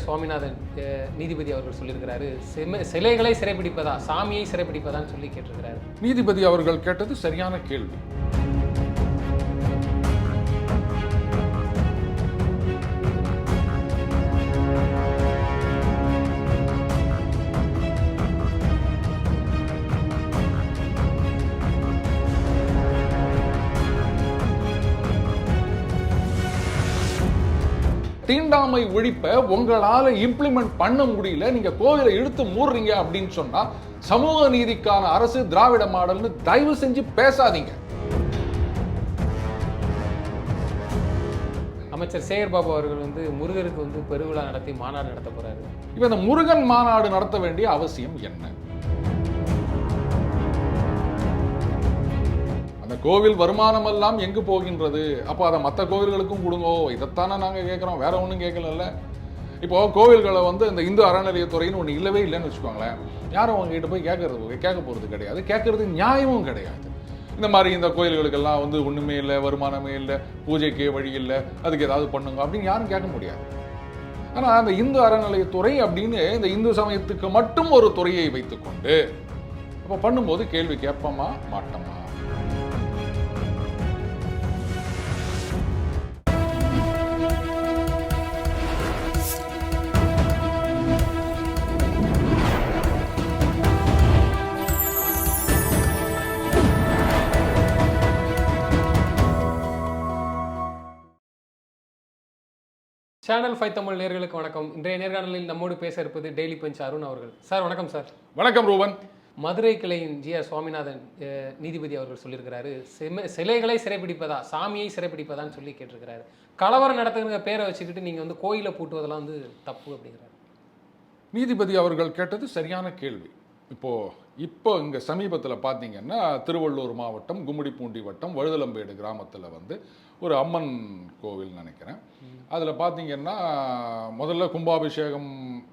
சுவாமிநாதன் நீதிபதி அவர்கள் சொல்லியிருக்கிறாரு, சிலைகளை சிறைப்பிடிப்பதா சாமியை சிறைப்பிடிப்பதான்னு சொல்லி கேட்டிருக்கிறாரு. நீதிபதி அவர்கள் கேட்டது சரியான கேள்வி. தீண்டாமை ஒழிப்ப உங்களால இம்ப்ளிமெண்ட் பண்ண முடியல, நீங்க கோவிலை இழுத்து மூடுறீங்க அப்படின்னு சொன்னா சமூக நீதிக்கான அரசு திராவிட மாடல்னு தயவு செஞ்சு பேசாதீங்க. அமைச்சர் சேகர் பாபு அவர்கள் முருகருக்கு பெருவிழா நடத்தி மாநாடு நடத்த போறாரு. இப்ப இந்த முருகன் மாநாடு நடத்த வேண்டிய அவசியம் என்ன? அந்த கோவில் வருமானம் எல்லாம் எங்கு போகின்றது? அப்போ அதை மற்ற கோவில்களுக்கும் கொடுங்கோ, இதைத்தானே நாங்கள் கேட்குறோம், வேற ஒன்றும் கேட்கல. இப்போ கோவில்களை இந்த இந்து அறநிலையத்துறைன்னு ஒன்று இல்லவே இல்லைன்னு வச்சுக்கோங்களேன், யாரும் அவங்ககிட்ட போய் கேட்க போகிறது கிடையாது, கேட்கறது நியாயமும் கிடையாது. இந்த மாதிரி இந்த கோயில்களுக்கெல்லாம் ஒன்றுமே இல்லை, வருமானமே இல்லை, பூஜைக்கே வழி இல்லை, அதுக்கு ஏதாவது பண்ணுங்க அப்படின்னு யாரும் கேட்க முடியாது. ஆனால் அந்த இந்து அறநிலையத்துறை அப்படின்னு இந்த இந்து சமயத்துக்கு மட்டும் ஒரு துறையை வைத்துக்கொண்டு அப்போ பண்ணும்போது கேள்வி கேட்போமா மாட்டோமா? சேனல் 5 தமிழ் நேயர்களுக்கு வணக்கம். இன்றைய நேர்காணலில் நம்மோடு பேச இருப்பது டெய்லி பஞ்ச் அருண் அவர்கள். சார் வணக்கம். சார் வணக்கம் ரூபன். மதுரை கிளையின் சுவாமிநாதன் நீதிபதி அவர்கள் சொல்லியிருக்கிறாரு, சிலைகளை சிறைப்பிடிப்பதா சாமியை சிறைப்பிடிப்பதான்னு சொல்லி கேட்டிருக்கிறாரு. கலவரம் நடத்துகிற பேரை வச்சுக்கிட்டு நீங்க கோயிலை பூட்டுவதெல்லாம் தப்பு அப்படிங்கிறாரு. நீதிபதி அவர்கள் கேட்டது சரியான கேள்வி. இப்போ இங்க சமீபத்தில் பார்த்தீங்கன்னா திருவள்ளூர் மாவட்டம் கும்மிடிப்பூண்டி வட்டம் வழுதலம்பேடு கிராமத்தில் ஒரு அம்மன் கோவில் நினைக்கிறேன். அதில் பார்த்தீங்கன்னா முதல்ல கும்பாபிஷேகம்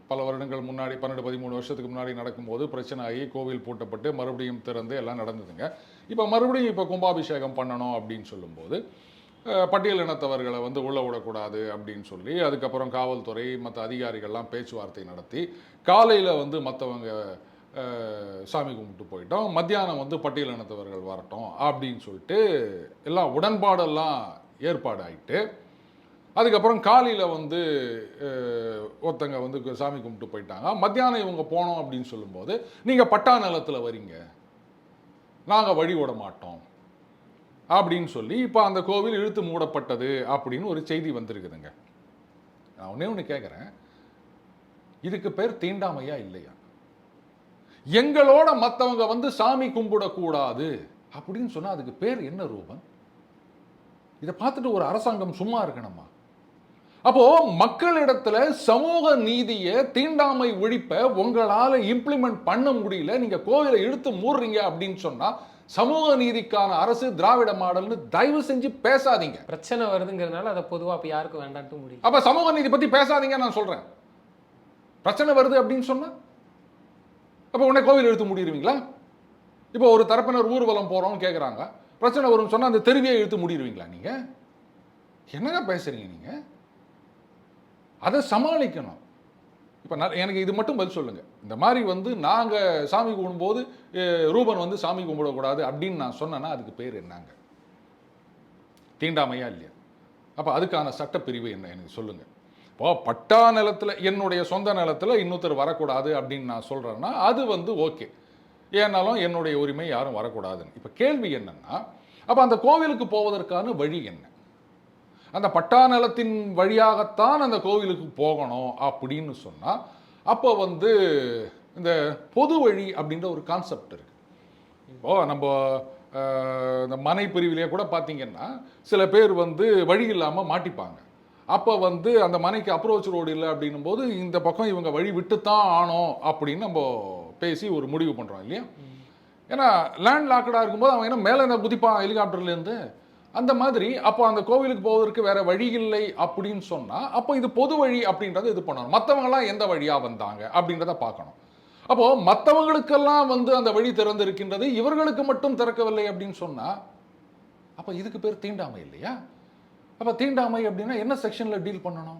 பல வருடங்கள் முன்னாடி 12-13 வருஷத்துக்கு முன்னாடி நடக்கும்போது பிரச்சனை ஆகி கோவில் பூட்டப்பட்டு மறுபடியும் திறந்து எல்லாம் நடந்ததுங்க. இப்போ மறுபடியும் கும்பாபிஷேகம் பண்ணணும் அப்படின்னு சொல்லும்போது பட்டியல் இனத்தவர்களை உள்ள விடக்கூடாது அப்படின்னு சொல்லி அதுக்கப்புறம் காவல்துறை மற்ற அதிகாரிகள்லாம் பேச்சுவார்த்தை நடத்தி காலையில் மற்றவங்க சாமி கும்பிட்டு போயிட்டோம், மத்தியானம் பட்டியல் இனத்தவர்கள் வரட்டும் அப்படின்னு சொல்லிட்டு எல்லாம் உடன்பாடெல்லாம் ஏற்பாடு ஆகிட்டு அதுக்கப்புறம் காலையில் ஒருத்தங்க சாமி கும்பிட்டு போயிட்டாங்க. மத்தியானம் இவங்க போனோம் அப்படின்னு சொல்லும்போது நீங்கள் பட்டா நிலத்தில் வரீங்க, நாங்கள் வழி விட மாட்டோம் அப்படின்னு சொல்லி இப்போ அந்த கோவில் இழுத்து மூடப்பட்டது அப்படின்னு ஒரு செய்தி வந்திருக்குதுங்க. நான் ஒன்று கேட்குறேன், இதுக்கு பேர் தீண்டாமையா இல்லையா? எங்களோட மற்றவங்க சாமி கும்பிடக்கூடாது அப்படின்னு சொன்னா அதுக்கு பேர் என்ன ரூபன்? இதை பார்த்துட்டு ஒரு அரசாங்கம் சும்மா இருக்கணுமா? அப்போ மக்களிடத்துல சமூக நீதியை தீண்டாமை ஒழிப்ப உங்களால இம்ப்ளிமெண்ட் பண்ண முடியல, நீங்க கோவிலை இழுத்து மூடுறீங்க அப்படின்னு சொன்னா சமூக நீதிக்கான அரசு திராவிட மாடல்னு தயவு செஞ்சு பேசாதீங்க. பிரச்சனை வருதுங்கிறதுனால அதை பொதுவா அப்ப யாருக்கும் வேண்டாம்னு முடியும். அப்ப சமூக நீதி பத்தி பேசாதீங்க நான் சொல்றேன். பிரச்சனை வருது அப்படின்னு சொன்னா அப்ப உடனே கோவில் இழுத்து மூடிடுவீங்களா? இப்போ ஒரு தரப்பினர் ஊர்வலம் போறோம்னு கேட்குறாங்க, பிரச்சனை வரும்னு சொன்னா அந்த தெருவியை இழுத்து மூடிடுவீங்களா? நீங்க என்னங்க பேசுறீங்க? நீங்க அதை சமாளிக்கணும். இப்போ எனக்கு இது மட்டும் பதில் சொல்லுங்க. இந்த மாதிரி நாங்கள் சாமி கும்பிடும்போது ரூபன் சாமி கும்பிடக்கூடாது அப்படின்னு நான் சொன்னேன்னா அதுக்கு பேர் என்னங்க? தீண்டாமையா இல்லையா? அப்போ அதுக்கான சட்டப்பிரிவு என்ன எனக்கு சொல்லுங்க. இப்போ பட்டா நிலத்தில் என்னுடைய சொந்த நிலத்தில் இன்னொருத்தர் வரக்கூடாது அப்படின்னு நான் சொல்கிறேன்னா அது ஓகே, ஏன்னாலும் என்னுடைய உரிமை யாரும் வரக்கூடாதுன்னு. இப்போ கேள்வி என்னன்னா, அப்போ அந்த கோவிலுக்கு போவதற்கான வழி என்ன? அந்த பட்டா நிலத்தின் வழியாகத்தான் அந்த கோவிலுக்கு போகணும் அப்படின்னு சொன்னால் அப்போ இந்த பொது வழி அப்படின்ற ஒரு கான்செப்ட் இருக்கு. இப்போ நம்ம இந்த மனை பிரிவிலேயே கூட பார்த்தீங்கன்னா சில பேர் வழி இல்லாமல் மாட்டிப்பாங்க. அப்போ அந்த மனைக்கு அப்ரோச் ரோடு இல்லை அப்படின்னும் போது இந்த பக்கம் இவங்க வழி விட்டுத்தான் ஆனோம் அப்படின்னு நம்ம பேசி ஒரு முடிவு பண்ணுறோம் இல்லையா? ஏன்னா லேண்ட் லாக்கடாக இருக்கும்போது அவன் என்ன மேலே என்ன குதிப்பான் ஹெலிகாப்டர்லேருந்து அந்த மாதிரி. அப்போ அந்த கோவிலுக்கு போவதற்கு வேற வழி இல்லை அப்படின்னு சொன்னா அப்போ இது பொது வழி அப்படின்றத இது பண்ணணும். மற்றவங்களாம் எந்த வழியா வந்தாங்க அப்படின்றத பார்க்கணும். அப்போ மற்றவங்களுக்கெல்லாம் அந்த வழி திறந்து இருக்கின்றது, இவர்களுக்கு மட்டும் திறக்கவில்லை அப்படின்னு சொன்னா அப்போ இதுக்கு பேர் தீண்டாமை இல்லையா? அப்போ தீண்டாமை அப்படின்னா என்ன செக்ஷன்ல டீல் பண்ணணும்?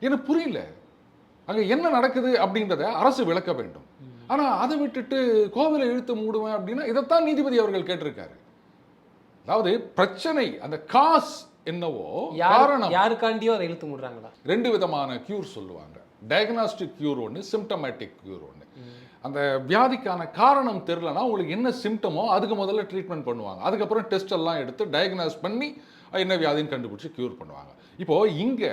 எனக்கு புரியல. அங்க என்ன நடக்குது அப்படின்றத அரசு விளக்க வேண்டும். ஆனா அதை விட்டுட்டு கோவிலை இழுத்து மூடுவேன் அப்படின்னா இதைத்தான் நீதிபதி அவர்கள் கேட்டிருக்காரு. அதாவது பிரச்சனை அந்த காஸ் என்னவோ காரணம் யாருக்காண்டியோ அதை இழுத்து மூடுறாங்களா? 2 விதமான கியூர் சொல்லுவாங்க. டயக்னாஸ்டிக் கியூர் ஒன்று, சிம்டமேட்டிக் கியூர் ஒன்று. அந்த வியாதிக்கான காரணம் தெரியலனா உங்களுக்கு என்ன சிம்டமோ அதுக்கு முதல்ல ட்ரீட்மெண்ட் பண்ணுவாங்க. அதுக்கப்புறம் டெஸ்ட் எல்லாம் எடுத்து டயக்னாஸ் பண்ணி என்ன வியாதின்னு கண்டுபிடிச்சி கியூர் பண்ணுவாங்க. இப்போ இங்க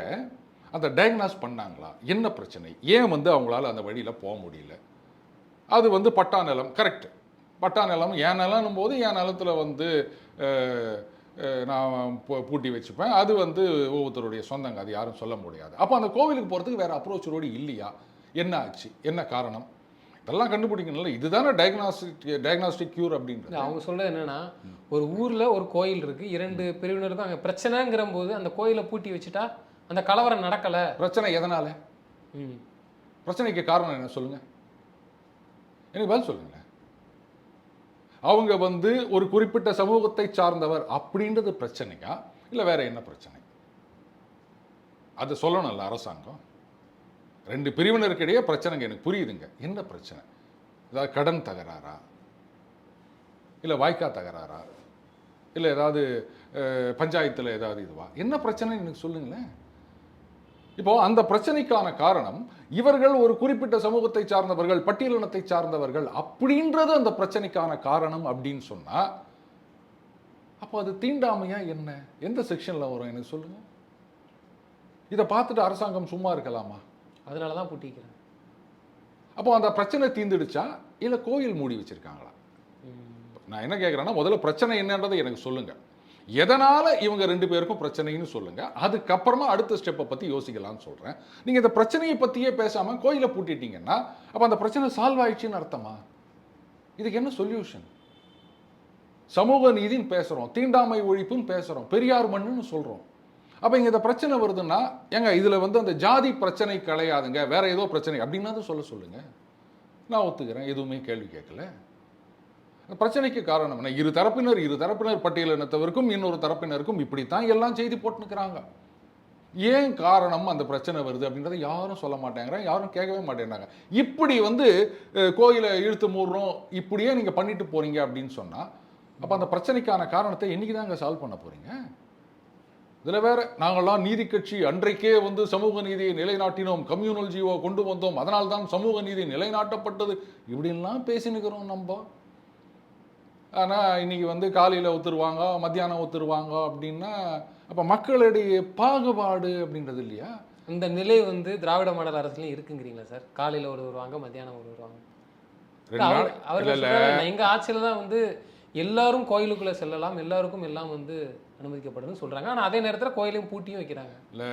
அந்த டயக்னாஸ் பண்ணாங்களா, என்ன பிரச்சனை, ஏன் வந்து அவங்களால அந்த வழியில் போக முடியல? அது வந்து பட்டா நிலம், கரெக்ட். பட்டா நிலம் என் நிலம்னும் போது என் நிலத்தில் வந்து நான் பூட்டி வச்சுப்பேன். அது வந்து ஒவ்வொருத்தருடைய சொந்தங்க, அது யாரும் சொல்ல முடியாது. அப்போ அந்த கோவிலுக்கு போகிறதுக்கு வேறு அப்ரோச் ரோடு இல்லையா? என்ன ஆச்சு, என்ன காரணம், இதெல்லாம் கண்டுபிடிக்கணும்ல. இதுதானே டயக்னாஸ்டிக் கியூர் அப்படின்றது. அவங்க சொல்றது என்னன்னா, ஒரு ஊரில் ஒரு கோயில் இருக்குது, 2 பிரிவினருக்கும் அங்கே பிரச்சனைங்கிற போது அந்த கோயிலை பூட்டி வச்சுட்டா அந்த கலவரம் நடக்கலை. பிரச்சனை எதனால? பிரச்சனைக்கு காரணம் என்ன சொல்லுங்கள், எனக்கு பதில் சொல்லுங்களேன். அவங்க வந்து ஒரு குறிப்பிட்ட சமூகத்தை சார்ந்தவர் அப்படின்றது பிரச்சனையா, இல்லை வேற என்ன பிரச்சனை? அது சொல்லணும்ல அரசாங்கம். 2 பிரிவினருக்கிடையே பிரச்சனைங்க, எனக்கு புரியுதுங்க. என்ன பிரச்சனை? ஏதாவது கடன் தகராறா, இல்லை வாய்க்கா தகராறா, இல்லை ஏதாவது பஞ்சாயத்தில் ஏதாவது இதுவா, என்ன பிரச்சனை எனக்கு சொல்லுங்களேன். இப்போ அந்த பிரச்சனைக்கான காரணம் இவர்கள் ஒரு குறிப்பிட்ட சமூகத்தை சார்ந்தவர்கள், பட்டியலினத்தை சார்ந்தவர்கள் அப்படின்றது அந்த பிரச்சனைக்கான காரணம் அப்படின்னு சொன்னா, அப்போ அது தீண்டாமையா என்ன, எந்த செக்ஷன்ல வரும் எனக்கு சொல்லுங்க. இதை பார்த்துட்டு அரசாங்கம் சும்மா இருக்கலாமா? அதனால தான் பூட்டிக்கிறேன். அப்போ அந்த பிரச்சனை தீர்ந்துடுச்சா, இல்லை கோயில் மூடி வச்சிருக்காங்களா? நான் என்ன கேட்குறேன்னா, முதல்ல பிரச்சனை என்னன்றதை எனக்கு சொல்லுங்க. எதனால இவங்க 2 பேருக்கும் பிரச்சனைன்னு சொல்லுங்க. அதுக்கப்புறமா அடுத்த ஸ்டெப்பை பத்தி யோசிக்கலாம்னு சொல்றேன். நீங்க இந்த பிரச்சனையை பத்தியே பேசாம கோயிலை பூட்டிட்டீங்கன்னா அப்ப அந்த பிரச்சனை சால்வ் ஆயிடுச்சுன்னு அர்த்தமா? இதுக்கு என்ன சொல்யூஷன்? சமூக நீதின்னு பேசுறோம், தீண்டாமை ஒழிப்புன்னு பேசுறோம், பெரியார் மண்ணுன்னு சொல்றோம். அப்ப இங்க இந்த பிரச்சனை வருதுன்னா ஏங்க இதுல வந்து அந்த ஜாதி பிரச்சனை கிடையாதுங்க, வேற ஏதோ பிரச்சனை அப்படின்னா சொல்லுங்க. நான் ஒத்துக்கிறேன், எதுவுமே கேள்வி கேட்கல. பிரச்சனைக்கு காரணம் என்ன? இரு தரப்பினர் பட்டியலினத்தவருக்கும் இன்னொரு தரப்பினருக்கும் இப்படித்தான் எல்லாம் செய்தி போட்டுக்கிறாங்க. ஏன் காரணம் அந்த பிரச்சனை வருது அப்படின்றத யாரும் சொல்ல மாட்டேங்கிறாங்க, யாரும் கேட்கவே மாட்டேங்கிறாங்க. இப்படி வந்து கோயிலை இழுத்து மூடுறோம், இப்படியே நீங்க பண்ணிட்டு போறீங்க அப்படின்னு சொன்னா அப்ப அந்த பிரச்சனைக்கான காரணத்தை என்னைக்கு தாங்க சால்வ் பண்ண போறீங்க? இதுல வேற நாங்கள்லாம் நீதி கட்சி, அன்றைக்கே வந்து சமூக நீதியை நிலைநாட்டினோம், கம்யூனல் ஜீவோ கொண்டு வந்தோம், அதனால்தான் சமூக நீதி நிலைநாட்டப்பட்டது, இப்படின்லாம் பேசினுக்கிறோம் நம்ம. ஆனால் இன்னைக்கு வந்து காலையில் ஒத்துருவாங்க, மத்தியானம் ஒத்துருவாங்க அப்படின்னா அப்போ மக்களிடையே பாகுபாடு அப்படின்றது இல்லையா? இந்த நிலை வந்து திராவிட மாடல் அரசுலையும் இருக்குங்கிறீங்களா சார்? காலையில் ஒரு வருவாங்க, மத்தியானம் ஒரு வருவாங்க. அவர்கள் எங்க ஆட்சியில் தான் வந்து எல்லாரும் கோயிலுக்குள்ள செல்லலாம், எல்லாருக்கும் எல்லாம் வந்து அனுமதிக்கப்படுதுன்னு சொல்றாங்க. ஆனால் அதே நேரத்தில் கோயிலையும் பூட்டியும் வைக்கிறாங்க. இல்லை,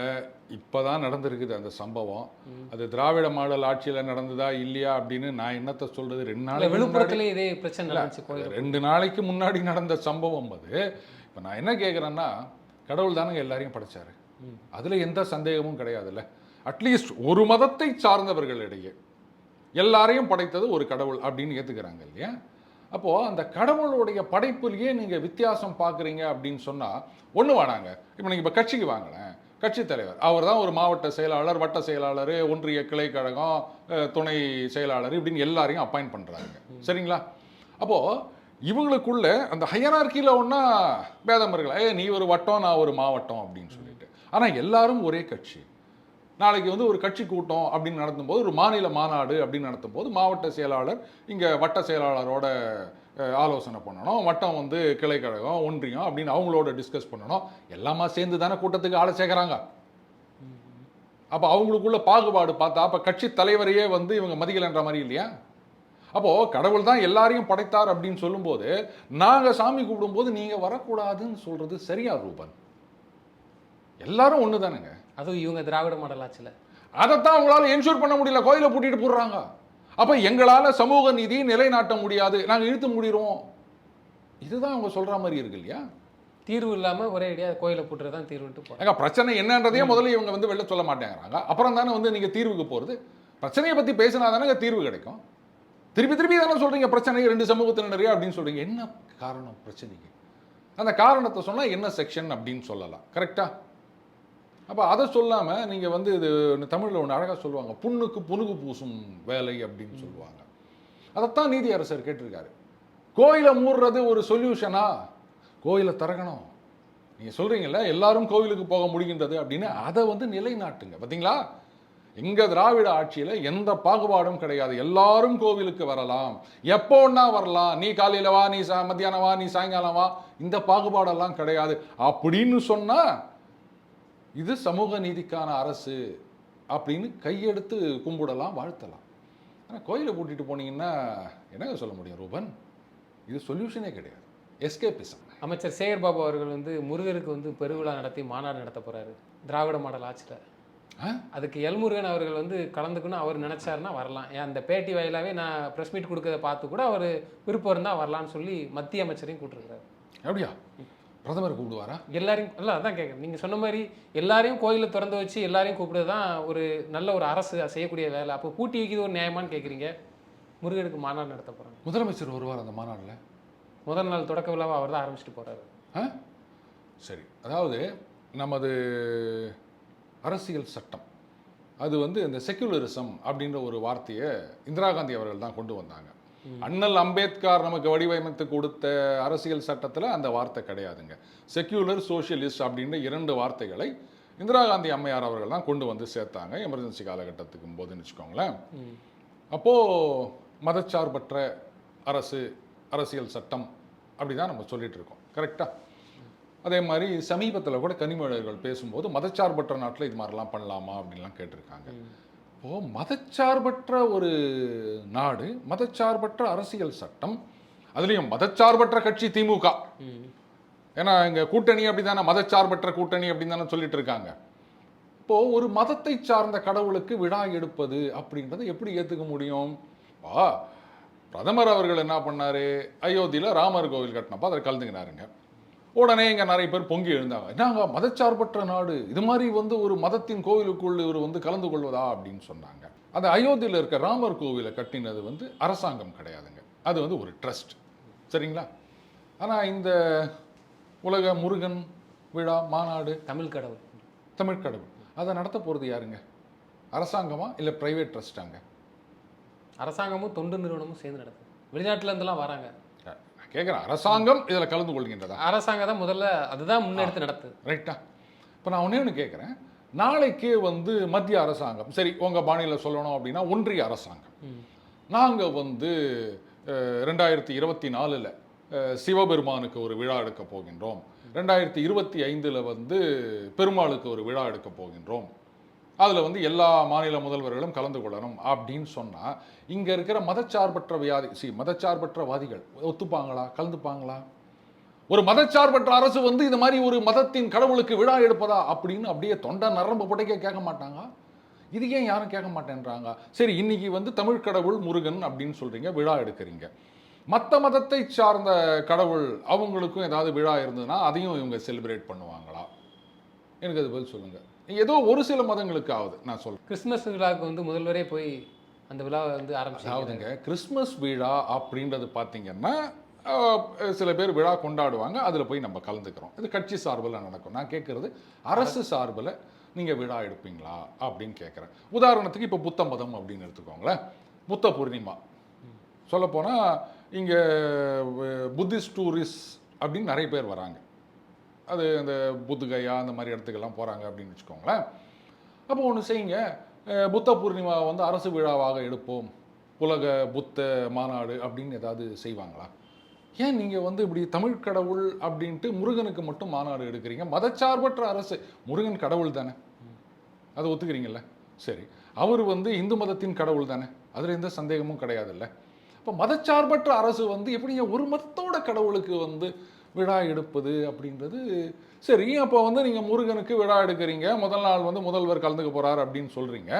இப்போதான் நடந்திருக்குது அந்த சம்பவம். அது திராவிட மாடல் ஆட்சியில் நடந்ததா இல்லையா அப்படின்னு நான் என்னத்தை சொல்றது? 2 நாள் விழுப்புரத்துலேயே இதே பிரச்சனை நடந்துச்சு. 2 நாளைக்கு முன்னாடி நடந்த சம்பவம் அது. இப்போ நான் என்ன கேட்குறேன்னா, கடவுள் தானே எல்லாரையும் படைச்சாரு, அதில் எந்த சந்தேகமும் கிடையாதுல்ல. அட்லீஸ்ட் ஒரு மதத்தை சார்ந்தவர்களிடையே எல்லாரையும் படைத்தது ஒரு கடவுள் அப்படின்னு ஏற்றுக்கிறாங்க இல்லையா? அப்போது அந்த கடவுளுடைய படைப்புலேயே நீங்கள் வித்தியாசம் பார்க்குறீங்க அப்படின்னு சொன்னால் ஒன்று வேணாங்க. இப்போ நீங்கள் இப்போ கட்சிக்கு வாங்கினேன், கட்சி தலைவர் அவர் தான் ஒரு மாவட்ட செயலாளர், வட்ட செயலாளர், ஒன்றிய கிளை கழகம், துணை செயலாளர் இப்படின்னு எல்லாரையும் அப்பாயிண்ட் பண்ணுறாங்க, சரிங்களா? அப்போது இவங்களுக்குள்ள அந்த ஹையரார்க்கியில் ஒன்றா பேதம் இருக்கல, நீ ஒரு வட்டம் நான் ஒரு மாவட்டம் அப்படின்னு சொல்லிட்டு. ஆனால் எல்லாரும் ஒரே கட்சி. நாளைக்கு வந்து ஒரு கட்சி கூட்டம் அப்படின்னு நடத்தும்போது, ஒரு மாநில மாநாடு அப்படின்னு நடத்தும் போது மாவட்ட செயலாளர் இங்கே வட்ட செயலாளரோட ஆலோசனை பண்ணணும், வட்டம் வந்து கிளை கழகம், ஒன்றியம் அப்படின்னு அவங்களோட டிஸ்கஸ் பண்ணணும். எல்லாமா சேர்ந்து தானே கூட்டத்துக்கு ஆளை சேர்க்குறாங்க. அப்போ அவங்களுக்குள்ள பாகுபாடு பார்த்தா அப்போ கட்சி தலைவரையே வந்து இவங்க மதிக்கலைன்ற மாதிரி இல்லையா? அப்போது கடவுள் தான் எல்லாரையும் படைத்தார் அப்படின்னு சொல்லும்போது நாங்கள் சாமி கூப்பிடும்போது நீங்கள் வரக்கூடாதுன்னு சொல்கிறது சரியா ரூபன்? எல்லாரும் ஒன்று தானுங்க. அதுவும் இவங்க திராவிட மாடல் ஆட்சியில் அதைத்தான் அவங்களால என்ஷூர் பண்ண முடியல, கோயிலை பூட்டிட்டு போடுறாங்க. அப்போ எங்களால் சமூக நீதி நிலைநாட்ட முடியாது, நாங்கள் இழுத்து முடிடுவோம், இதுதான் அவங்க சொல்கிற மாதிரி இருக்கு இல்லையா? தீர்வு இல்லாமல் ஒரே ஐடியா கோயிலை பூட்டுறது தான் தீர்வுட்டு போகிறாங்க. பிரச்சனை என்னன்றதையே முதல்ல இவங்க வந்து வெளில சொல்ல மாட்டேங்கிறாங்க. அப்புறம் தானே வந்து நீங்கள் தீர்வுக்கு போகிறது. பிரச்சனையை பற்றி பேசினா தானே தீர்வு கிடைக்கும். திருப்பி தானே சொல்கிறீங்க பிரச்சனை 2 சமூகத்தினரையா அப்படின்னு சொல்கிறீங்க. என்ன காரணம் பிரச்சனைக்கு? அந்த காரணத்தை சொன்னால் என்ன செக்ஷன் அப்படின்னு சொல்லலாம், கரெக்டா? அப்போ அதை சொல்லாமல் நீங்கள் வந்து இது தமிழில் ஒன்று அழகாக சொல்லுவாங்க, புண்ணுக்கு புனுகு பூசும் வேலை அப்படின்னு சொல்லுவாங்க. அதைத்தான் நீதியரசர் கேட்டிருக்காரு. கோயிலை மூடுறது ஒரு சொல்யூஷனா? கோயிலை திறக்கணும். நீங்கள் சொல்கிறீங்கல்ல எல்லாரும் கோவிலுக்கு போக முடிகின்றது அப்படின்னு, அதை வந்து நிலைநாட்டுங்க. பார்த்தீங்களா, எங்க திராவிட ஆட்சியில் எந்த பாகுபாடும் கிடையாது. எல்லாரும் கோவிலுக்கு வரலாம், எப்போன்னா வரலாம். நீ காலையில் வா, நீ மத்தியானம் வா, நீ சாயங்காலம் வா, இந்த பாகுபாடெல்லாம் கிடையாது அப்படின்னு சொன்னா இது சமூக நீதிக்கான அரசு அப்படின்னு கையெடுத்து கும்பிடலாம், வாழ்த்தலாம். ஆனால் கோயிலை கூட்டிட்டு போனீங்கன்னா என்னங்க சொல்ல முடியும் ரூபன்? இது சொல்யூஷனே கிடையாது, எஸ்கேபிசம். அமைச்சர் சேகர் பாபு அவர்கள் வந்து முருகருக்கு வந்து பெருவிழா நடத்தி மாநாடு நடத்த போறாரு திராவிட மாடல் ஆட்சியில். அதுக்கு எல்முருகன் அவர்கள் வந்து கலந்துக்கணும் அவர் நினைச்சாருன்னா வரலாம். ஏன் அந்த பேட்டி வாயிலாவே நான் ப்ரெஸ் மீட் கொடுக்கறத பார்த்து கூட அவர் விருப்பம் இருந்தால் வரலான்னு சொல்லி மத்திய அமைச்சரையும் கூப்பிட்டுருக்காரு. அப்படியா? பிரதமர் கூப்பிடுவாரா? எல்லாரையும் இல்லை, அதான் கேட்குறேன். நீங்கள் சொன்ன மாதிரி எல்லாரையும் கோயிலை திறந்து வச்சு எல்லாரையும் கூப்பிடுறது தான் ஒரு நல்ல ஒரு அரசு செய்யக்கூடிய வேலை. அப்போ பூட்டி வைக்கிறது ஒரு நியாயமானு கேட்குறீங்க. முருகனுக்கு மாநாடு நடத்த போகிறாங்க. முதலமைச்சர் வருவார் அந்த மாநாட்டில். முதல் நாள் தொடக்க விழாவை அவர் தான் ஆரம்பிச்சுட்டு போகிறாரு. சரி, அதாவது நமது அரசியல் சட்டம் அது வந்து இந்த செக்குலரிசம் அப்படின்ற ஒரு வார்த்தையை இந்திரா காந்தி அவர்கள் தான் கொண்டு வந்தாங்க. அண்ணல் அம்பேத்கர் நமக்கு வடிவமைத்து கொடுத்த அரசியல் சட்டத்தில் அந்த வார்த்தை கிடையாதுங்க. செக்யூலர், சோஷியலிஸ்ட் அப்படின்ற 2 வார்த்தைகளை இந்திரா காந்தி அம்மையார் அவர்கள் தான் கொண்டு வந்து சேர்த்தாங்க எமர்ஜென்சி காலகட்டத்துக்கு போதுன்னு வச்சுக்கோங்களேன். அப்போது மதச்சார்பற்ற அரசியல் சட்டம் அப்படி தான் நம்ம சொல்லிட்டு இருக்கோம், கரெக்டாக? அதே மாதிரி சமீபத்தில் கூட கனிமொழிகள் பேசும்போது மதச்சார்பற்ற நாட்டில் இது மாதிரிலாம் பண்ணலாமா அப்படின்லாம் கேட்டிருக்காங்க. இப்போது மதச்சார்பற்ற ஒரு நாடு, மதச்சார்பற்ற அரசியல் சட்டம், அதுலேயும் மதச்சார்பற்ற கட்சி திமுக. ஏன்னா இங்கே கூட்டணி அப்படி தானே, மதச்சார்பற்ற கூட்டணி அப்படின்னு தானே சொல்லிட்டு இருக்காங்க. இப்போது ஒரு மதத்தை சார்ந்த கடவுளுக்கு விழா எடுப்பது அப்படின்றத எப்படி ஏற்றுக்க முடியும்? பிரதமர் அவர்கள் என்ன பண்ணாரு, அயோத்தியில் ராமர் கோவில் கட்டினப்போ அதில் கலந்துக்கினாருங்க. உடனே இங்கே நிறைய பேர் பொங்கி எழுந்தாங்க, என்னங்க மதச்சார்பற்ற நாடு, இது மாதிரி வந்து ஒரு மதத்தின் கோவிலுக்குள் இவர் வந்து கலந்து கொள்வதா அப்படின்னு சொன்னாங்க. அந்த அயோத்தியில் இருக்க ராமர் கோவிலை கட்டினது வந்து அரசாங்கம் கிடையாதுங்க, அது வந்து ஒரு ட்ரஸ்ட், சரிங்களா? ஆனால் இந்த உலக முருகன் விழா மாநாடு, தமிழ் கடவுள் அதை நடத்த போகிறது யாருங்க? அரசாங்கமா இல்லை பிரைவேட் ட்ரஸ்டாங்க? அரசாங்கமும் தொண்டு நிறுவனமும் சேர்ந்து நடத்துது. வெளிநாட்டுல இருந்தெல்லாம் வராங்க. கேட்குறேன், அரசாங்கம் இதில் கலந்து கொள்கின்றதா? அரசாங்கம் தான் முதல்ல அதுதான் முன்னெடுத்து நடத்துது, ரைட்டா? இப்போ நான் ஒன்று கேட்குறேன், நாளைக்கு வந்து மத்திய அரசாங்கம், சரி உங்கள் பாணியில் சொல்லணும் அப்படின்னா ஒன்றிய அரசாங்கம், நாங்கள் வந்து 2024 சிவபெருமானுக்கு ஒரு விழா எடுக்க போகின்றோம், 2025 வந்து பெருமாளுக்கு ஒரு விழா எடுக்க போகின்றோம், அதில் வந்து எல்லா மாநில முதல்வர்களும் கலந்து கொள்ளணும் அப்படின்னு சொன்னால் இங்கே இருக்கிற மதச்சார்பற்றவாதிகள் ஒத்துப்பாங்களா, கலந்துப்பாங்களா? ஒரு மதச்சார்பற்ற அரசு வந்து இந்த மாதிரி ஒரு மதத்தின் கடவுளுக்கு விழா எடுப்பதா அப்படின்னு அப்படியே தொண்டை நரம்பு புடைக்க கேட்க மாட்டாங்க? இது ஏன் யாரும் கேட்க மாட்டேன்றாங்க? சரி, இன்னைக்கு வந்து தமிழ் கடவுள் முருகன் அப்படின்னு சொல்றீங்க, விழா எடுக்கிறீங்க, மற்ற மதத்தை சார்ந்த கடவுள் அவங்களுக்கும் ஏதாவது விழா இருந்ததுன்னா அதையும் இவங்க செலிப்ரேட் பண்ணுவாங்களா? எனக்கு அது பதில் சொல்லுங்க. ஏதோ ஒரு சில மதங்களுக்கு ஆகுது, நான் சொல்றேன். கிறிஸ்துமஸ் விழாவுக்கு வந்து முதல்வரே போய் அந்த விழாவை வந்து ஆரம்பிச்சாங்க. கிறிஸ்துமஸ் விழா அப்படின்றது பார்த்தீங்கன்னா சில பேர் விழா கொண்டாடுவாங்க, அதில் போய் நம்ம கலந்துக்கிறோம், இது கட்சி சார்பில் நடக்கும். நான் கேட்குறது அரசு சார்பில் நீங்கள் விழா எடுப்பீங்களா அப்படின்னு கேட்குறேன். உதாரணத்துக்கு இப்போ புத்த மதம் அப்படின்னு எடுத்துக்கோங்களேன், புத்த பூர்ணிமா சொல்லப்போனால் இங்கே புத்திஸ்ட் டூரிஸ்ட் அப்படின்னு நிறைய பேர் வராங்க, அது அந்த புத்துகையா அந்த மாதிரி இடத்துக்கெல்லாம் போகிறாங்க அப்படின்னு வச்சுக்கோங்களேன். அப்போ ஒன்று செய்யுங்க, புத்த பூர்ணிமா வந்து அரசு விழாவாக எடுப்போம், உலக புத்த மாநாடு அப்படின்னு ஏதாவது செய்வாங்களா? ஏன் நீங்கள் வந்து இப்படி தமிழ் கடவுள் அப்படின்ட்டு முருகனுக்கு மட்டும் மாநாடு எடுக்கிறீங்க? மதச்சார்பற்ற அரசு, முருகன் கடவுள் தானே, அதை ஒத்துக்கிறீங்கல்ல? சரி, அவர் வந்து இந்து மதத்தின் கடவுள் தானே, அதில் எந்த சந்தேகமும் கிடையாதுல்ல? இப்போ மதச்சார்பற்ற அரசு வந்து எப்படிங்க ஒரு மதத்தோட கடவுளுக்கு வந்து விழா எடுப்பது அப்படின்றது? சரி, அப்போ வந்து நீங்கள் முருகனுக்கு விழா எடுக்கிறீங்க, முதல் நாள் வந்து முதல்வர் கலந்துக்க போகிறார் அப்படின்னு சொல்கிறீங்க,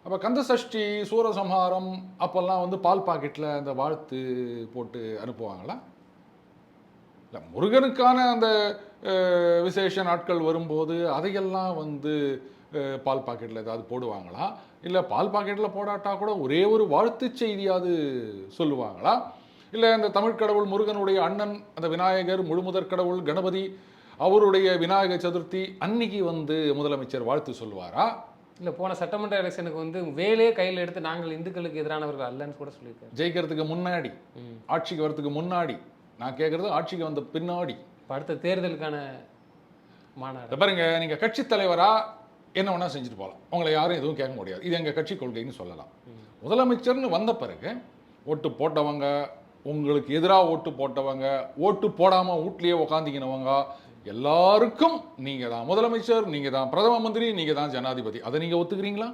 அப்போ கந்த சஷ்டி சூரசம்ஹாரம் அப்போல்லாம் வந்து பால் பாக்கெட்டில் அந்த வாழ்த்து போட்டு அனுப்புவாங்களா? இல்லை, முருகனுக்கான அந்த விசேஷ நாட்கள் வரும்போது அதையெல்லாம் வந்து பால் பாக்கெட்டில் ஏதாவது போடுவாங்களா? இல்லை பால் பாக்கெட்டில் போடாட்டா கூட ஒரே ஒரு வாழ்த்து செய்தியாவது சொல்லுவாங்களா? இல்லை இந்த தமிழ் கடவுள் முருகனுடைய அண்ணன் அந்த விநாயகர், முழுமுதற் கடவுள் கணபதி, அவருடைய விநாயகர் சதுர்த்தி அன்னைக்கு வந்து முதலமைச்சர் வாழ்த்து சொல்லுவாரா? இல்லை, போன சட்டமன்ற எலெக்ஷனுக்கு வந்து வேலையே கையில் எடுத்து நாங்கள் இந்துக்களுக்கு எதிரானவர்கள் அல்லன்னு கூட சொல்லியிருக்காரு. ஜெயிக்கிறதுக்கு முன்னாடி, ஆட்சிக்கு வரதுக்கு முன்னாடி. நான் கேட்குறது ஆட்சிக்கு வந்த பின்னாடி, அடுத்த தேர்தலுக்கான மாநாடு. பாருங்க, நீங்கள் கட்சி தலைவரா என்ன வேணா செஞ்சுட்டு போகலாம், உங்களை யாரும் எதுவும் கேட்க முடியாது, இது எங்கள் கட்சி கொள்கைன்னு சொல்லலாம். முதலமைச்சர்னு வந்த பிறகு ஓட்டு போட்டவங்க, உங்களுக்கு எதிராக ஓட்டு போட்டவங்க, ஓட்டு போடாமல் வீட்லேயே உக்காந்திக்கினவங்க எல்லாருக்கும் நீங்கள் தான் முதலமைச்சர், நீங்கள் தான் பிரதம மந்திரி, நீங்கள் தான் ஜனாதிபதி. அதை நீங்கள் ஒத்துக்கிறீங்களா?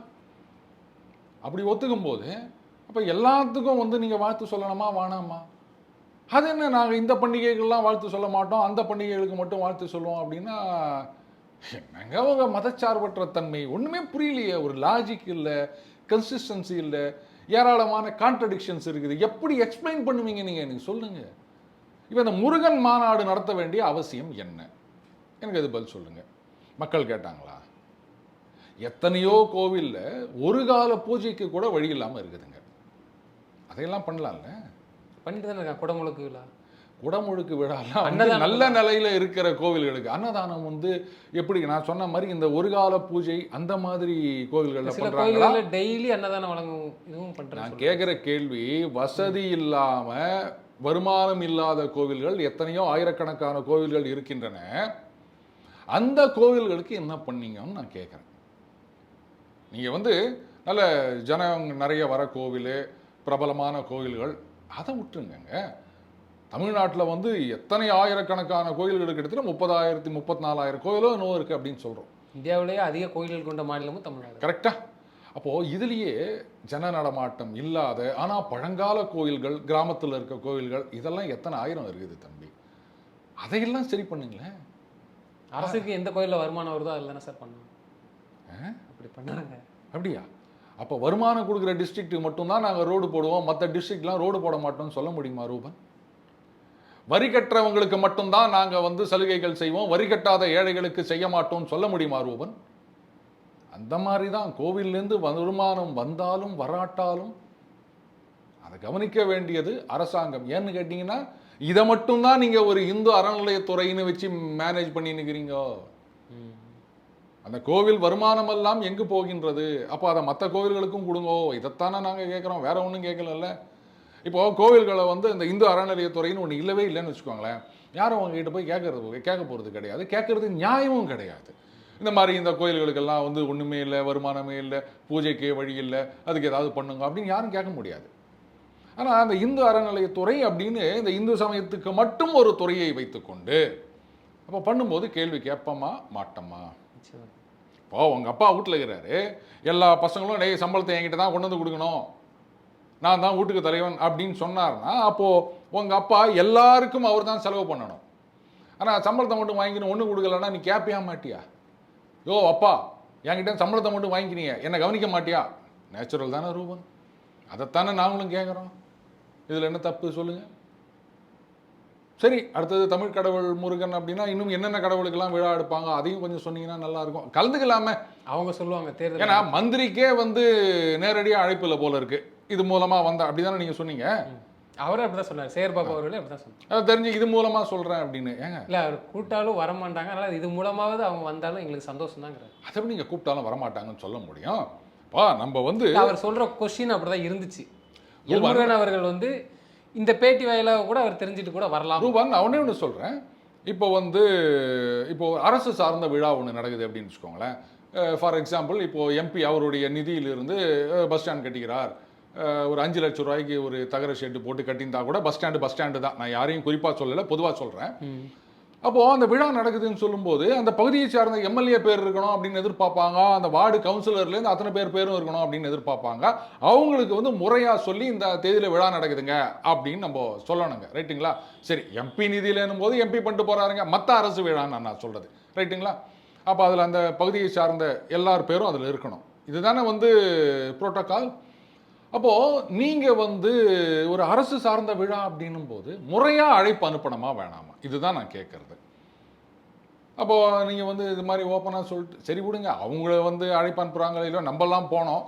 அப்படி ஒத்துக்கும் போது அப்போ எல்லாத்துக்கும் வந்து நீங்கள் வாழ்த்து சொல்லணுமா வேணாமா? அது என்ன, நாங்கள் இந்த பண்டிகைகள்லாம் வாழ்த்து சொல்ல மாட்டோம், அந்த பண்டிகைகளுக்கு மட்டும் வாழ்த்து சொல்லுவோம் அப்படின்னா என்னங்க அவங்க மதச்சார்பற்ற தன்மை? ஒன்றுமே புரியலையே. ஒரு லாஜிக் இல்லை, கன்சிஸ்டன்சி இல்லை, ஏராளமான கான்ட்ரடிக்ஷன்ஸ் இருக்குது. எப்படி எக்ஸ்பிளைன் பண்ணுவீங்க நீங்கள்? எனக்கு சொல்லுங்கள். இப்போ இந்த முருகன் மாநாடு நடத்த வேண்டிய அவசியம் என்ன? எனக்கு அது பதில் சொல்லுங்கள். மக்கள் கேட்டாங்களா? எத்தனையோ கோவிலில் ஒரு கால பூஜைக்கு கூட வழி இல்லாமல் இருக்குதுங்க. அதையெல்லாம் பண்ணலாம்ல? பண்ணிட்டு தானே இருக்காங்க. குடமுழுக்கு விழா, குடமுழுக்கு விழாலாம் வந்து நல்ல நிலையில் இருக்கிற கோவில்களுக்கு அன்னதானம் வந்து எப்படி நான் சொன்ன மாதிரி இந்த ஒரு கால பூஜை அந்த மாதிரி கோவில்களில் சில பண்றாங்களா? கோயில்களில் டெய்லி அன்னதானம் வழங்கும் இதுவும் பண்ணுறாங்க. நான் கேட்குற கேள்வி, வசதி இல்லாமல் வருமானம் இல்லாத கோவில்கள் எத்தனையோ ஆயிரக்கணக்கான கோவில்கள் இருக்கின்றன. அந்த கோவில்களுக்கு என்ன பண்ணீங்கன்னு நான் கேட்குறேன். நீங்கள் வந்து நல்ல ஜனம் நிறைய வர கோவில், பிரபலமான கோவில்கள், அதை விட்டுருங்க. தமிழ்நாட்டில் வந்து எத்தனை ஆயிரக்கணக்கான கோயில்களுக்கு எடுத்துகிட்டு 30,000 34,000 கோயிலோ இன்னும் இருக்குது அப்படின்னு சொல்கிறோம். இந்தியாவிலேயே அதிக கோயில்கள் கொண்ட மாநிலமும் தமிழ்நாடு. கரெக்டாக. அப்போது இதுலேயே ஜன நடமாட்டம் இல்லாத ஆனால் பழங்கால கோயில்கள், கிராமத்தில் இருக்க கோயில்கள், இதெல்லாம் எத்தனை ஆயிரம் இருக்குது தம்பி. அதையெல்லாம் சரி பண்ணுங்களேன். அரசுக்கு எந்த கோயிலில் வருமானம் வருதோ அதில் தானே சார் பண்ணுவோம். அப்படி பண்ணாங்க. அப்படியா? அப்போ வருமானம் கொடுக்குற டிஸ்ட்ரிக்ட்டுக்கு மட்டும்தான் நாங்கள் ரோடு போடுவோம், மற்ற டிஸ்ட்ரிக்ட்லாம் ரோடு போட மாட்டோம்னு சொல்ல முடியுமா ரூபன்? வரி கட்டுறவங்களுக்கு மட்டும்தான் நாங்கள் வந்து சலுகைகள் செய்வோம், வரி கட்டாத ஏழைகளுக்கு செய்ய மாட்டோம்னு சொல்ல முடியுமா ரூபன்? அந்த மாதிரி தான் கோவில்லேருந்து வருமானம் வந்தாலும் வராட்டாலும் அதை கவனிக்க வேண்டியது அரசாங்கம். ஏன்னு கேட்டிங்கன்னா, இதை மட்டும்தான் நீங்கள் ஒரு இந்து அறநிலையத்துறைன்னு வச்சு மேனேஜ் பண்ணின்னுக்கிறீங்க. அந்த கோவில் வருமானம் எல்லாம் எங்கு போகின்றது? அப்போ அதை மற்ற கோவில்களுக்கும் கொடுங்கோ. இதைத்தானே நாங்கள் கேட்குறோம், வேற ஒன்றும் கேட்கல. இப்போ கோவில்களை வந்து இந்த இந்து அறநிலையத்துறைன்னு ஒன்று இல்லவே இல்லைன்னு வச்சுக்கோங்களேன், யாரும் அவங்ககிட்ட போய் கேட்க போகிறது கிடையாது, கேட்கறது நியாயமும் கிடையாது. இந்த மாதிரி இந்த கோயில்களுக்கெல்லாம் வந்து ஒன்றுமே இல்லை, வருமானமே இல்லை, பூஜைக்கே வழி இல்லை, அதுக்கு ஏதாவது பண்ணுங்க அப்படின்னு யாரும் கேட்க முடியாது. ஆனால் அந்த இந்து அறநிலையத்துறை அப்படின்னு இந்த இந்து சமயத்துக்கு மட்டும் ஒரு துறையை வைத்துக்கொண்டு அப்போ பண்ணும்போது கேள்வி கேட்போமா மாட்டோமா? இப்போ உங்கள் அப்பா வீட்டில் இருக்கிறாரு, எல்லா பசங்களும் சம்பளத்தை என்கிட்ட தான் கொண்டு வந்து கொடுக்கணும், நான் தான் வீட்டுக்கு தலைவன் அப்படின்னு சொன்னார்னா, அப்போது உங்கள் அப்பா எல்லாருக்கும் அவர் தான் செலவு பண்ணணும். ஆனால் சம்பளத்தை மட்டும் வாங்கிக்கணும், ஒன்றும் கொடுக்கலன்னா நீ கேட்பியா மாட்டியா? யோ அப்பா, என்கிட்ட சம்பளத்தை மட்டும் வாங்கிக்கிறீங்க, என்னை கவனிக்க மாட்டியா? நேச்சுரல் தானே ரூபன்? அதைத்தானே நாங்களும் கேட்குறோம். இதில் என்ன தப்பு சொல்லுங்கள்? சரி, அடுத்தது தமிழ் கடவுள் முருகன் அப்படின்னா இன்னும் என்னென்ன கடவுளுக்கெல்லாம் விழா எடுப்பாங்க, அதையும் கொஞ்சம் சொன்னீங்கன்னா நல்லாயிருக்கும். கலந்துக்கலாமே. அவங்க சொல்லுவாங்க தேர்தல். ஏன்னா மந்திரிக்கே வந்து நேரடியாக அழைப்பு இல்லை போல இருக்கு, இது மூலமாக வந்தா அப்படி தானே நீங்கள் சொன்னீங்க. அவரே அப்படி தான் சொன்னார், சேர்பாபு அவர்களே அப்படி தான் சொன்னார். அதை தெரிஞ்சு இது மூலமாக சொல்கிறேன் அப்படின்னு. ஏங்க இல்லை, அவர் கூப்பிட்டாலும் வரமாட்டாங்க, அதனால் இது மூலமாவது அவங்க வந்தாலும் எங்களுக்கு சந்தோஷம் தாங்கிறார். அதை எப்படி நீங்கள் கூப்பிட்டாலும் வரமாட்டாங்கன்னு சொல்ல முடியும்? நம்ம வந்து அவர் சொல்கிற கொஸ்டின் அப்படி தான் இருந்துச்சு. முருகன் அவர்கள் வந்து இந்த பேட்டி வாயிலாக கூட அவர் தெரிஞ்சுட்டு கூட வரலாம். ரூபான், நான் ஒன்றே ஒன்று சொல்கிறேன். இப்போ அரசு சார்ந்த விழா ஒன்று நடக்குது அப்படின்னு வச்சுக்கோங்களேன். ஃபார் எக்ஸாம்பிள், இப்போது எம்பி அவருடைய நிதியிலிருந்து பஸ் ஸ்டாண்ட் கட்டிக்கிறார், ஒரு 5 லட்சம் ரூபாய்க்கு ஒரு தகர ஷெட்டு போட்டு கட்டியிருந்தா கூட பஸ் ஸ்டாண்டு தான், நான் யாரையும் குறிப்பாக சொல்லலை, பொதுவாக சொல்கிறேன். அப்போது அந்த விழா நடக்குதுன்னு சொல்லும்போது அந்த பகுதியை சார்ந்த எம்எல்ஏ பேர் இருக்கணும் அப்படின்னு எதிர்பார்ப்பாங்க, அந்த வார்டு கவுன்சிலர்லேருந்து அத்தனை பேரும் இருக்கணும் அப்படின்னு எதிர்பார்ப்பாங்க. அவங்களுக்கு வந்து முறையாக சொல்லி இந்த தேதியில் விழா நடக்குதுங்க அப்படின்னு நம்ம சொல்லணுங்க, ரைட்டுங்களா? சரி, எம்பி நிதியிலேனும் போது எம்பி பண்ணிட்டு போகிறாருங்க, மற்ற அரசு விழான்னு நான் சொல்கிறது, ரைட்டுங்களா? அப்போ அதில் அந்த பகுதியை சார்ந்த எல்லார் பேரும் அதில் இருக்கணும். இதுதானே வந்து புரோட்டோக்கால். அப்போது நீங்கள் வந்து ஒரு அரசு சார்ந்த விழா அப்படின்னும் போது முறையாக அழைப்பு அனுப்பணுமா வேணாமா? இதுதான் நான் கேட்குறது. அப்போது நீங்கள் வந்து இது மாதிரி ஓப்பனாக சொல்லிட்டு சரி விடுங்க, அவங்கள வந்து அழைப்பு அனுப்புகிறாங்களோ இல்லையோ, நம்மலாம் போனோம்,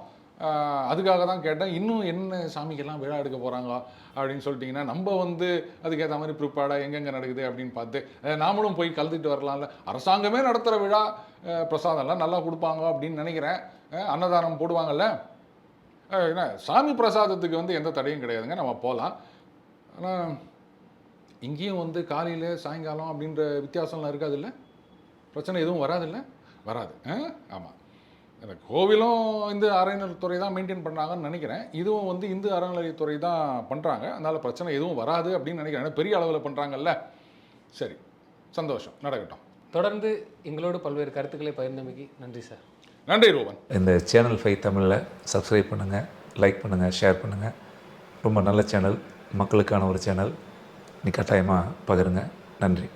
அதுக்காக தான் கேட்டேன். இன்னும் என்ன சாமிக்கெல்லாம் விழா எடுக்க போகிறாங்க அப்படின்னு சொல்லிட்டிங்கன்னா நம்ம வந்து அதுக்கேற்ற மாதிரி ப்ரிப்பேர்டாக எங்கெங்கே நடக்குது அப்படின்னு பார்த்து நாமளும் போய் கலந்துட்டு வரலாம்ல. அரசாங்கமே நடத்துகிற விழா, பிரசாதம்லாம் நல்லா கொடுப்பாங்க அப்படின்னு நினைக்கிறேன். அன்னதானம் போடுவாங்கல்ல, என்ன சாமி பிரசாதத்துக்கு வந்து எந்த தடையும் கிடையாதுங்க, நம்ம போகலாம். ஆனால் இங்கேயும் வந்து காலையில் சாயங்காலம் அப்படின்ற வித்தியாசம்லாம் இருக்காதுல்ல, பிரச்சனை எதுவும் வராதுல்ல, வராது. ஆமாம், இந்த கோவிலும் இந்து அறநிலையத்துறை தான் மெயின்டைன் பண்ணாங்கன்னு நினைக்கிறேன். இதுவும் வந்து இந்து அறநிலையத்துறை தான் பண்ணுறாங்க. அதனால் பிரச்சனை எதுவும் வராது அப்படின்னு நினைக்கிறேன். ஏன்னா பெரிய அளவில் பண்ணுறாங்கல்ல. சரி, சந்தோஷம், நடக்கட்டும். தொடர்ந்து எங்களோடு பல்வேறு கருத்துக்களை பகிர்ந்தமைக்கு நன்றி சார். நன்றி ரூபன். இந்த சேனல் 5 தமிழில் சப்ஸ்கிரைப் பண்ணுங்கள், லைக் பண்ணுங்கள், ஷேர் பண்ணுங்கள். ரொம்ப நல்ல சேனல், மக்களுக்கான ஒரு சேனல். நீ கட்டாயமாக பகிருங்க. நன்றி.